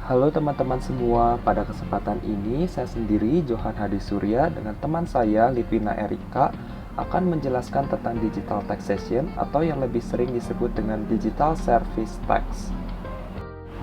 Halo teman-teman semua, pada kesempatan ini saya sendiri Johan Hadi Surya dengan teman saya Livina Erika akan menjelaskan tentang digital taxation atau yang lebih sering disebut dengan digital service tax.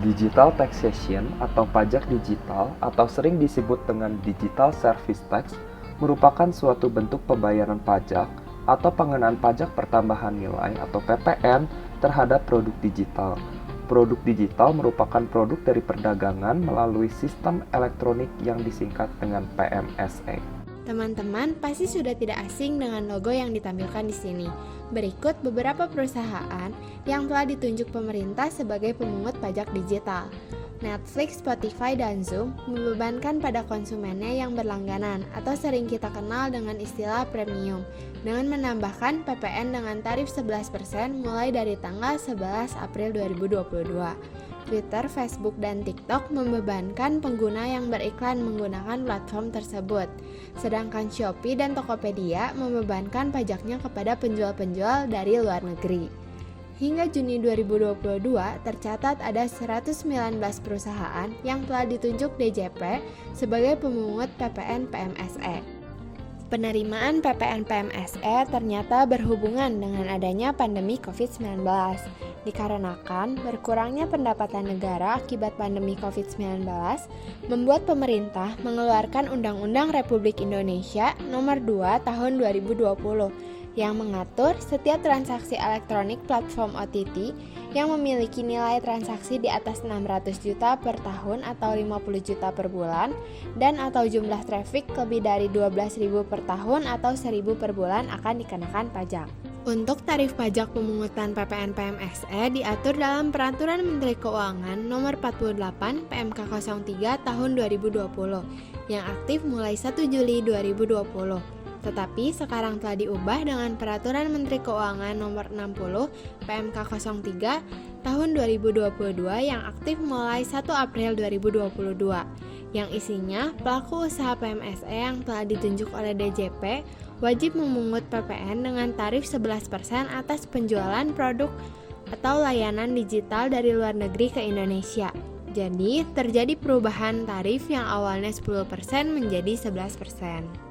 Digital taxation atau pajak digital atau sering disebut dengan digital service tax merupakan suatu bentuk pembayaran pajak atau pengenaan pajak pertambahan nilai atau PPN terhadap produk digital. Produk digital merupakan produk dari perdagangan melalui sistem elektronik yang disingkat dengan PMSE. Teman-teman pasti sudah tidak asing dengan logo yang ditampilkan di sini. Berikut beberapa perusahaan yang telah ditunjuk pemerintah sebagai pemungut pajak digital. Netflix, Spotify, dan Zoom membebankan pada konsumennya yang berlangganan atau sering kita kenal dengan istilah premium dengan menambahkan PPN dengan tarif 11% mulai dari tanggal 11 April 2022. Twitter, Facebook, dan TikTok membebankan pengguna yang beriklan menggunakan platform tersebut. Sedangkan Shopee dan Tokopedia membebankan pajaknya kepada penjual-penjual dari luar negeri. Hingga Juni 2022, tercatat ada 119 perusahaan yang telah ditunjuk DJP sebagai pemungut PPN PMSE. Penerimaan PPN PMSE ternyata berhubungan dengan adanya pandemi COVID-19. Dikarenakan berkurangnya pendapatan negara akibat pandemi COVID-19, membuat pemerintah mengeluarkan Undang-Undang Republik Indonesia Nomor 2 Tahun 2020 yang mengatur setiap transaksi elektronik platform OTT yang memiliki nilai transaksi di atas 600 juta per tahun atau 50 juta per bulan dan atau jumlah traffic lebih dari 12.000 per tahun atau 1.000 per bulan akan dikenakan pajak. Untuk tarif pajak pemungutan PPN PMSE diatur dalam Peraturan Menteri Keuangan Nomor 48 PMK 03 Tahun 2020 yang aktif mulai 1 Juli 2020. Tetapi sekarang telah diubah dengan Peraturan Menteri Keuangan Nomor 60 PMK 03 Tahun 2022 yang aktif mulai 1 April 2022, yang isinya pelaku usaha PMSE yang telah ditunjuk oleh DJP wajib memungut PPN dengan tarif 11% atas penjualan produk atau layanan digital dari luar negeri ke Indonesia. Jadi, terjadi perubahan tarif yang awalnya 10% menjadi 11%.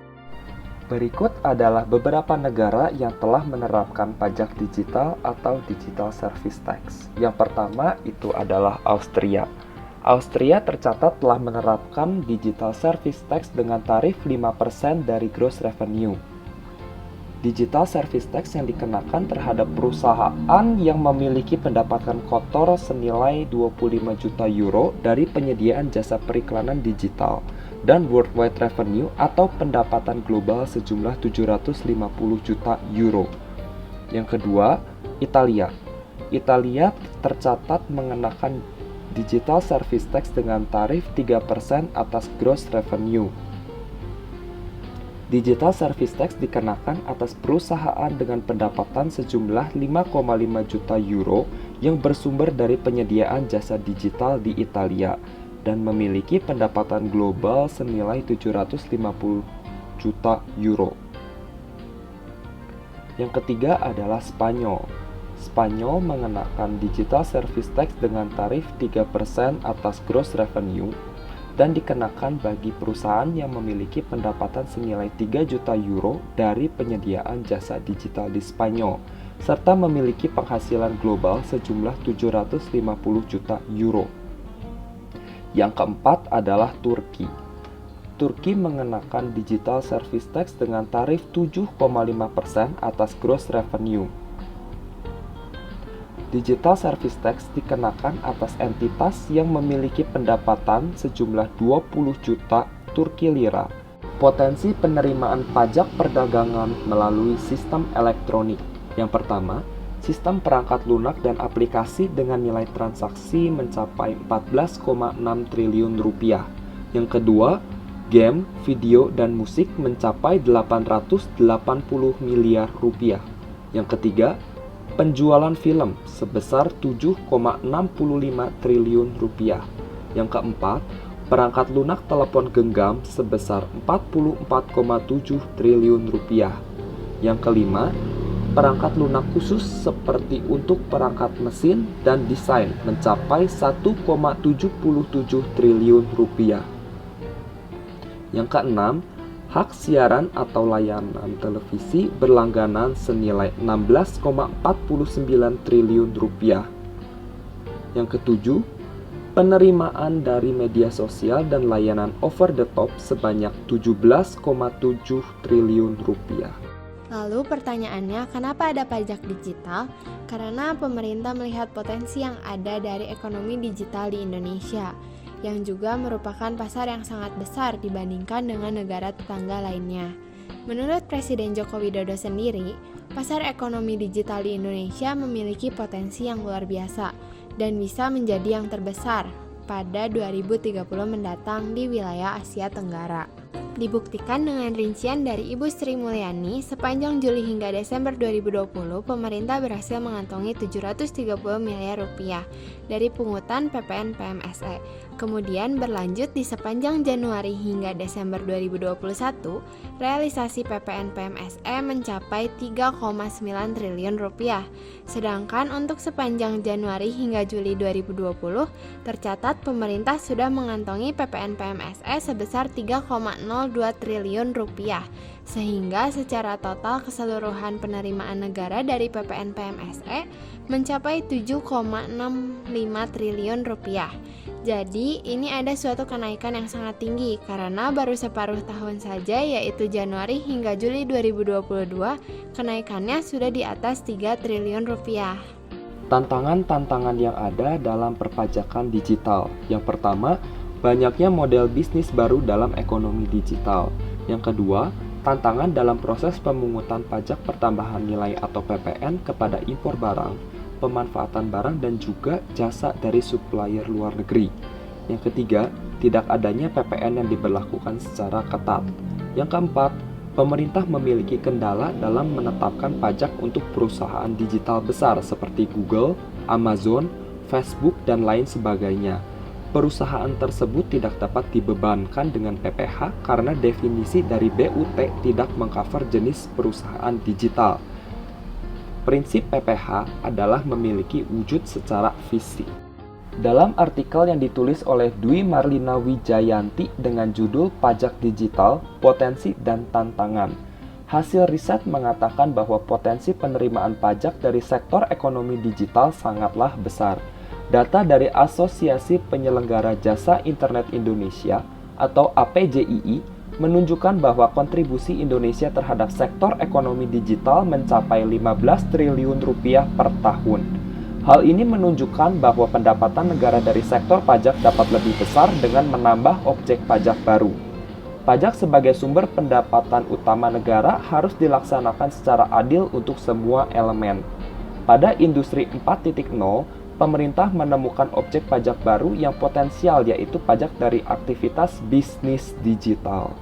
Berikut adalah beberapa negara yang telah menerapkan pajak digital atau digital service tax. Yang pertama itu adalah Austria. Austria tercatat telah menerapkan digital service tax dengan tarif 5% dari gross revenue. Digital service tax yang dikenakan terhadap perusahaan yang memiliki pendapatan kotor senilai 25 juta euro dari penyediaan jasa periklanan digital dan worldwide revenue atau pendapatan global sejumlah 750 juta euro. Yang kedua, Italia. Italia tercatat mengenakan digital service tax dengan tarif 3% atas gross revenue. Digital service tax dikenakan atas perusahaan dengan pendapatan sejumlah 5,5 juta euro yang bersumber dari penyediaan jasa digital di Italia dan memiliki pendapatan global senilai 750 juta euro. Yang ketiga adalah Spanyol. Spanyol mengenakan digital service tax dengan tarif 3% atas gross revenue dan dikenakan bagi perusahaan yang memiliki pendapatan senilai 3 juta euro dari penyediaan jasa digital di Spanyol, serta memiliki penghasilan global sejumlah 750 juta euro. Yang keempat adalah Turki. Turki mengenakan digital service tax dengan tarif 7,5% atas gross revenue. Digital service tax dikenakan atas entitas yang memiliki pendapatan sejumlah 20 juta Turki lira. Potensi penerimaan pajak perdagangan melalui sistem elektronik. Yang pertama, sistem perangkat lunak dan aplikasi dengan nilai transaksi mencapai 14,6 triliun rupiah. Yang kedua, game, video, dan musik mencapai 880 miliar rupiah. Yang ketiga, penjualan film sebesar 7,65 triliun rupiah. Yang keempat, perangkat lunak telepon genggam sebesar 44,7 triliun rupiah. Yang kelima, perangkat lunak khusus seperti untuk perangkat mesin dan desain mencapai 1,77 triliun rupiah. Yang keenam, hak siaran atau layanan televisi berlangganan senilai 16,49 triliun rupiah. Yang ketujuh, penerimaan dari media sosial dan layanan over the top sebanyak 17,7 triliun rupiah. Lalu pertanyaannya, kenapa ada pajak digital? Karena pemerintah melihat potensi yang ada dari ekonomi digital di Indonesia, yang juga merupakan pasar yang sangat besar dibandingkan dengan negara tetangga lainnya. Menurut Presiden Joko Widodo sendiri, pasar ekonomi digital di Indonesia memiliki potensi yang luar biasa dan bisa menjadi yang terbesar pada 2030 mendatang di wilayah Asia Tenggara. Dibuktikan dengan rincian dari Ibu Sri Mulyani, sepanjang Juli hingga Desember 2020, pemerintah berhasil mengantongi 730 miliar rupiah dari pungutan PPN PMSE. Kemudian berlanjut di sepanjang Januari hingga Desember 2021, realisasi PPN PMSE mencapai 3,9 triliun rupiah. Sedangkan untuk sepanjang Januari hingga Juli 2020, tercatat pemerintah sudah mengantongi PPN PMSE sebesar 3,02 triliun rupiah, sehingga secara total keseluruhan penerimaan negara dari PPN PMSE mencapai 7,65 triliun rupiah. Jadi ini ada suatu kenaikan yang sangat tinggi karena baru separuh tahun saja, yaitu Januari hingga Juli 2022, kenaikannya sudah di atas 3 triliun rupiah. Tantangan-tantangan yang ada dalam perpajakan digital. Yang pertama, banyaknya model bisnis baru dalam ekonomi digital. Yang kedua, tantangan dalam proses pemungutan pajak pertambahan nilai atau PPN kepada impor barang, pemanfaatan barang dan juga jasa dari supplier luar negeri. Yang ketiga, tidak adanya PPN yang diberlakukan secara ketat. Yang keempat, pemerintah memiliki kendala dalam menetapkan pajak untuk perusahaan digital besar seperti Google, Amazon, Facebook, dan lain sebagainya. Perusahaan tersebut tidak dapat dibebankan dengan PPh karena definisi dari BUT tidak mengcover jenis perusahaan digital. Prinsip PPh adalah memiliki wujud secara fisik. Dalam artikel yang ditulis oleh Dwi Marlina Wijayanti dengan judul Pajak Digital, Potensi dan Tantangan, hasil riset mengatakan bahwa potensi penerimaan pajak dari sektor ekonomi digital sangatlah besar. Data dari Asosiasi Penyelenggara Jasa Internet Indonesia atau APJII menunjukkan bahwa kontribusi Indonesia terhadap sektor ekonomi digital mencapai 15 triliun rupiah per tahun. Hal ini menunjukkan bahwa pendapatan negara dari sektor pajak dapat lebih besar dengan menambah objek pajak baru. Pajak sebagai sumber pendapatan utama negara harus dilaksanakan secara adil untuk semua elemen. Pada industri 4.0, pemerintah menemukan objek pajak baru yang potensial, yaitu pajak dari aktivitas bisnis digital.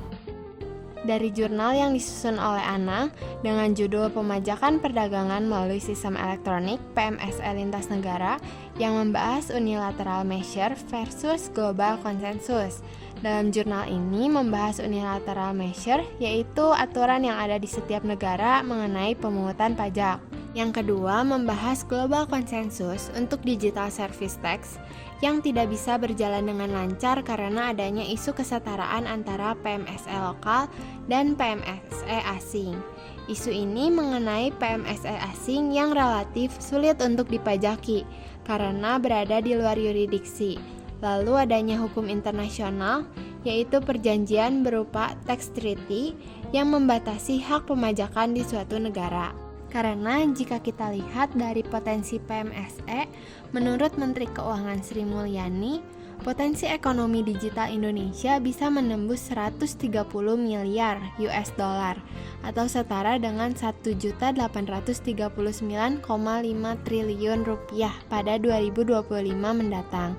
Dari jurnal yang disusun oleh ANA dengan judul Pemajakan Perdagangan Melalui Sistem Elektronik PMSE Lintas Negara yang membahas unilateral measure versus global consensus. Dalam jurnal ini membahas unilateral measure, yaitu aturan yang ada di setiap negara mengenai pemungutan pajak. Yang kedua, membahas global consensus untuk digital service tax yang tidak bisa berjalan dengan lancar karena adanya isu kesetaraan antara PMSE lokal dan PMSE asing. Isu ini mengenai PMSE asing yang relatif sulit untuk dipajaki karena berada di luar yurisdiksi. Lalu adanya hukum internasional, yaitu perjanjian berupa tax treaty yang membatasi hak pemajakan di suatu negara. Karena jika kita lihat dari potensi PMSE, menurut Menteri Keuangan Sri Mulyani, potensi ekonomi digital Indonesia bisa menembus 130 miliar US dollar atau setara dengan 1.839,5 triliun rupiah pada 2025 mendatang.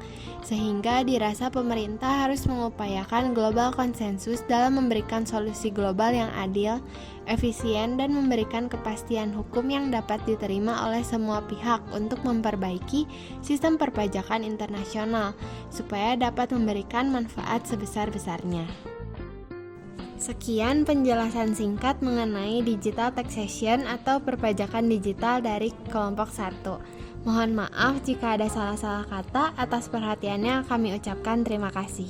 Sehingga dirasa pemerintah harus mengupayakan global konsensus dalam memberikan solusi global yang adil, efisien, dan memberikan kepastian hukum yang dapat diterima oleh semua pihak untuk memperbaiki sistem perpajakan internasional, supaya dapat memberikan manfaat sebesar-besarnya. Sekian penjelasan singkat mengenai digital taxation atau perpajakan digital dari kelompok 1. Mohon maaf jika ada salah-salah kata. Atas perhatiannya kami ucapkan terima kasih.